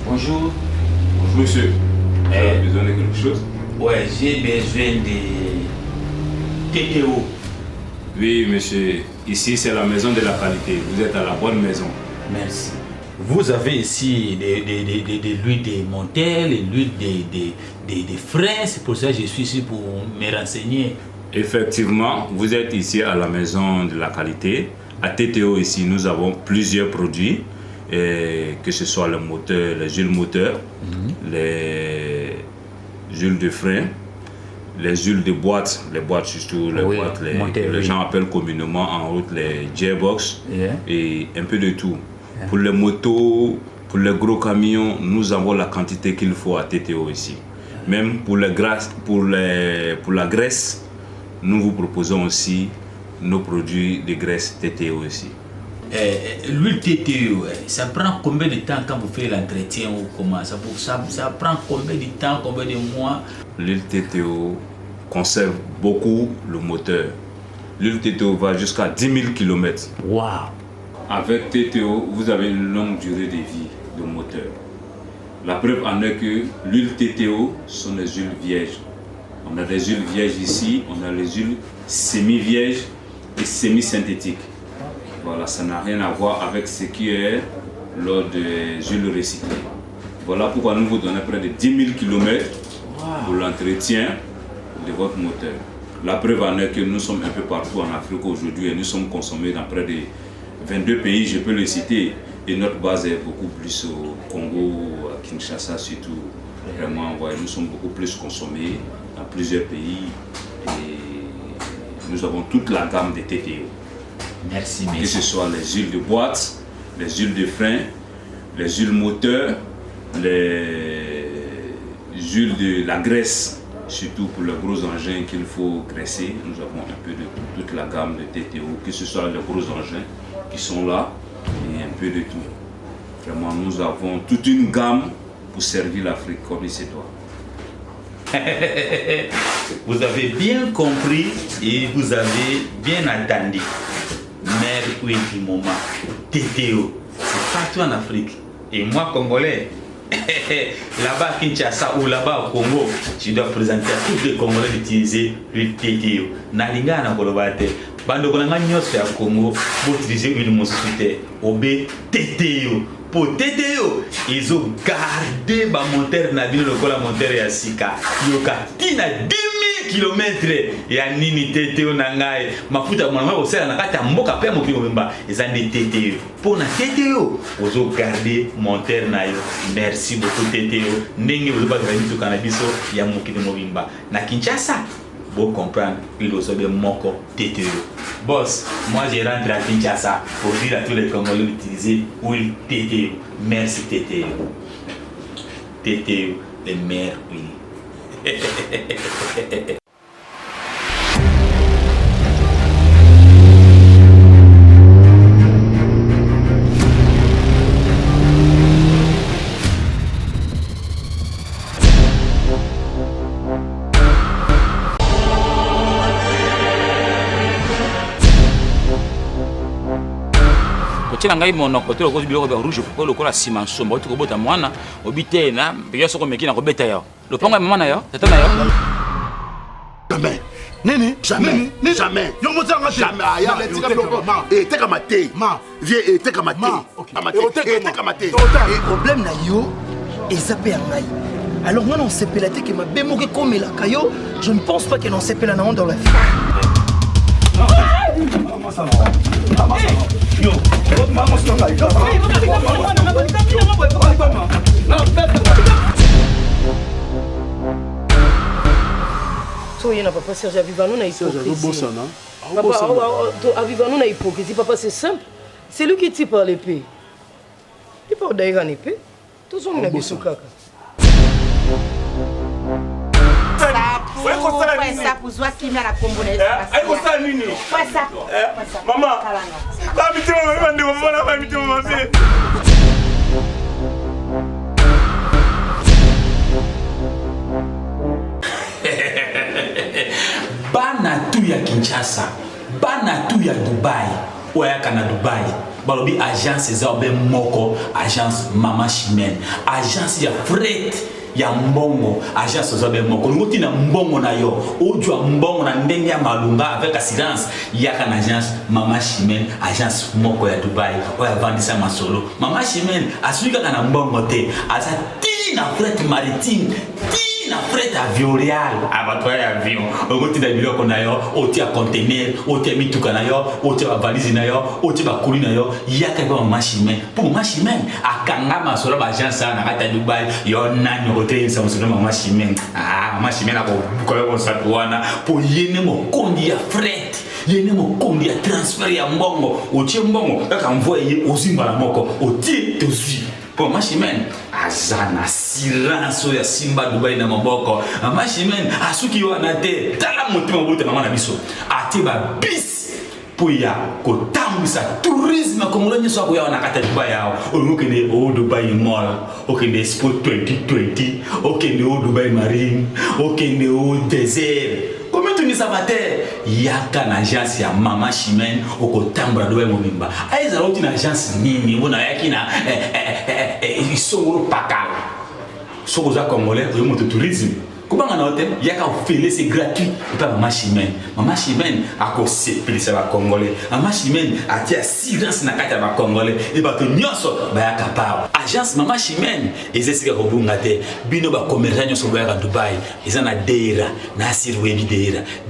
Bonjour. Bonjour monsieur. Vous avez besoin de quelque chose? Ouais, j'ai besoin de TTO. Oui monsieur, ici c'est la maison de la qualité. Vous êtes à la bonne maison. Merci. Vous avez ici de l'huile de montel, l'huile de freins. C'est pour ça que je suis ici pour me renseigner. Effectivement, vous êtes ici à la maison de la qualité. À TTO ici, nous avons plusieurs produits, que ce soit le moteur, les huiles moteurs, les huiles de frein, les huiles de boîte, les boîtes surtout, les boîtes, les gens appellent communément en route les gearbox, et un peu de tout. Pour les motos, pour les gros camions, nous avons la quantité qu'il faut à TTO ici. Même pour la graisse, nous vous proposons aussi nos produits de graisse TTO ici. L'huile TTO, ça prend combien de temps quand vous faites l'entretien ou comment ça prend combien de temps, combien de mois? L'huile TTO conserve beaucoup le moteur. L'huile TTO va jusqu'à 10 000 km. Wow. Avec TTO, vous avez une longue durée de vie de moteur. La preuve en est que l'huile TTO sont des huiles vierges. On a des huiles vierges ici, on a les huiles semi-vierges et semi-synthétiques. Voilà, ça n'a rien à voir avec ce qui est lors des huiles recyclées. Voilà pourquoi nous vous donnons près de 10 000 km pour l'entretien de votre moteur. La preuve en est que nous sommes un peu partout en Afrique aujourd'hui et nous sommes consommés dans près de 22 pays, je peux le citer. Et notre base est beaucoup plus au Congo, à Kinshasa surtout. Vraiment, nous sommes beaucoup plus consommés dans plusieurs pays et nous avons toute la gamme de TTO. Merci, que ce soit les huiles de boîte, les huiles de frein, les huiles moteurs, les huiles de la graisse, surtout pour les gros engins qu'il faut graisser. Nous avons un peu de toute la gamme de TTO, que ce soit les gros engins qui sont là et un peu de tout. Vraiment, nous avons toute une gamme pour servir l'Afrique comme il se doit. Vous avez bien compris et vous avez bien entendu. Mère huile du moment, TTO, c'est partout en Afrique. Et moi, Congolais, là-bas à Kinshasa ou là-bas au Congo, je dois présenter à tous les Congolais d'utiliser l'huile TTO. Nalinga na kolobate, bando kolanga nyose à Congo, pour utiliser l'huile mosute, obé TTO. Pour TTO, ils ont gardé ma monteur na bino lokola monteur ya sika. Yoka tina 10 000 km ya nini TTO na ngai. Mafuta mwana mwa osela na kati ya mboka pe mokili mobimba ezande TTO. Pour na TTO, ils ont gardé monteur na yo. Merci beaucoup TTO. Ndenge vous ba grandi kana biso ya mokili mobimba. Na Kinshasa, vous comprendre, il y a moko TTO. Boss, moi je rentre à Kinshasa pour dire à tous les Congolais d'utiliser l'huile TTO. Merci TTO. TTO, les meilleures huiles. na ngai monoko to ko biloko ba rouge ko lokola ciment sombo to ko bota mwana obite na biyo soko meki na ko beta yo lo ponga mama na yo tata na yo jamais nini jamais jamais yo mozanga jamais aya letika biloko et teka maté vie et teka maté et teka maté et problème na yo ezape ya ngai alors moi on sepela te que ma bemoke comme la kayo je ne pense pas que l'on sepela na dans la vie yo maman c'est là so yena papa Serge Avivano na hypocrisie papa Avivano na hypocrisie papa c'est simple c'est lui qui tire par l'épée il peut d'ailleurs en épée tout son na biso kaka ça pour toi qui m'a la congolaise. Maman, bana tu ya Kinshasa, bana tu ya Dubai, oyaka na Dubai. balobi agence ezorbe moko agence Mama Chimène agence ya fret ya mbongo agence ezorbe moko ngoti na mbongo na yo ojwa mbongo na ndenge ya malunga avec assurance yaka na agence Mama Chimène agence moko ya Dubai oya vandisa masolo Mama Chimène asuika na mbongo te asa ti na fret maritime na fret avion real abatwa ya avion ngoti na biloko na yo oti a conteneur oti a mituka na yo oti a valise na yo oti ba kuli na yo yaka ba Mama Chimène pour Mama Chimène akanga masolo ba agence na kata Dubai yo nani hotel sa masolo Mama Chimène Mama Chimène ako ko sa wana pour yene mo kondi ya fret yene mo kondi ya transfer ya mbongo oti mbongo kaka envoyer ozimba la moko oti tozui pour Mama Chimène azana silence ya simba Dubai na maboko Mama Chimène asuki wana te tala motima bote mama na biso ati ba bis pour ya kotambisa tourisme congolais nso ko ya na kata Dubai yao olukende o Dubai Mall okende Expo 2020 okende o Dubai Marine okende o desert comment tu ni sabater yaka na agence ya Mama Chimène okotambra Dubai mobimba aiza loti na agence nini bona yaki na isongolo pakala soko za congolais yo moto tourisme kubanga na hotel yaka ofele c'est gratuit pa Mama Chimène Mama Chimène akosepelisa ba congolais Mama Chimène atia silence na kata ba congolais e ba to nyonso ba yaka pa agence Mama Chimène ezesika kobunga te bino ba commerçant nyonso ba yaka Dubai ezana Deira na sirwebi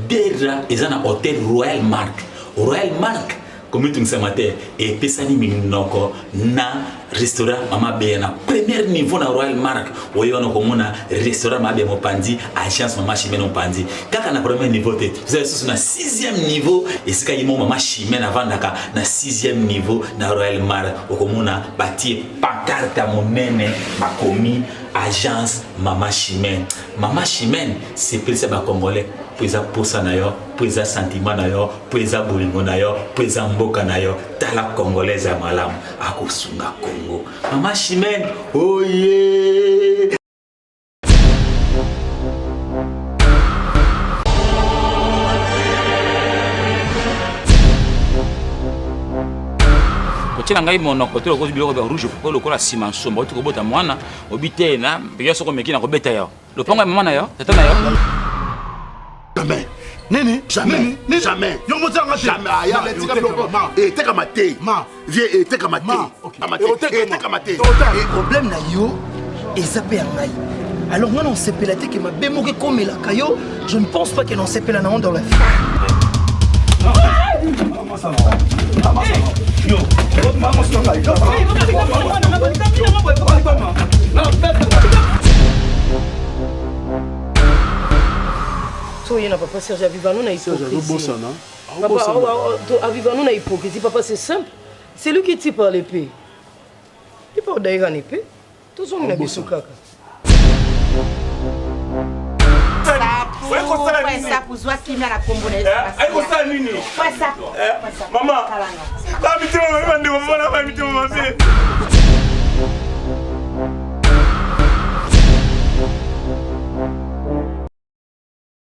Deira ezana hotel Royal Mark comme tu sais matin et pesani minoko na restaurant Mama Be na premier niveau na Royal Mark oyona komona restaurant Mama Be mopandi agence Mama Chimène mopandi kaka na premier niveau te vous avez sur na 6e niveau et sika yimo Mama Chimène avandaka na 6e niveau na Royal Mark okomona bati pancarte monene bakomi agence Mama Chimène c'est pour ça ba congolais pour ça posa na yo pour ça sentiment na yo pour ça bolingo na yo pour ça mboka na yo tala congolaise ya malamu akosunga Congo Mama Chimène oh yeah. Kotina ngai monoko to ko biloko ba rouge ko lokola ciment sombo to ko bota mwana obite na biyo soko meki na ko beta yo lopango mama na yo tata na yo jamais nini jamais jamais yo mozanga jamais aya letika bloko et teka maté vie et teka maté et problème na yo ezape ngai alors moi on sepela te que ma bemoke comme la kayo je ne pense pas que non sepela na dans la vie yo maman ça va so yena papa Serge Avivano na hypocrisie papa Avivano na hypocrisie papa c'est simple c'est lui qui tire par l'épée il peut d'ailleurs en épée tout son na biso kaka ça pour toi qui m'a la congolaise ça nini ça maman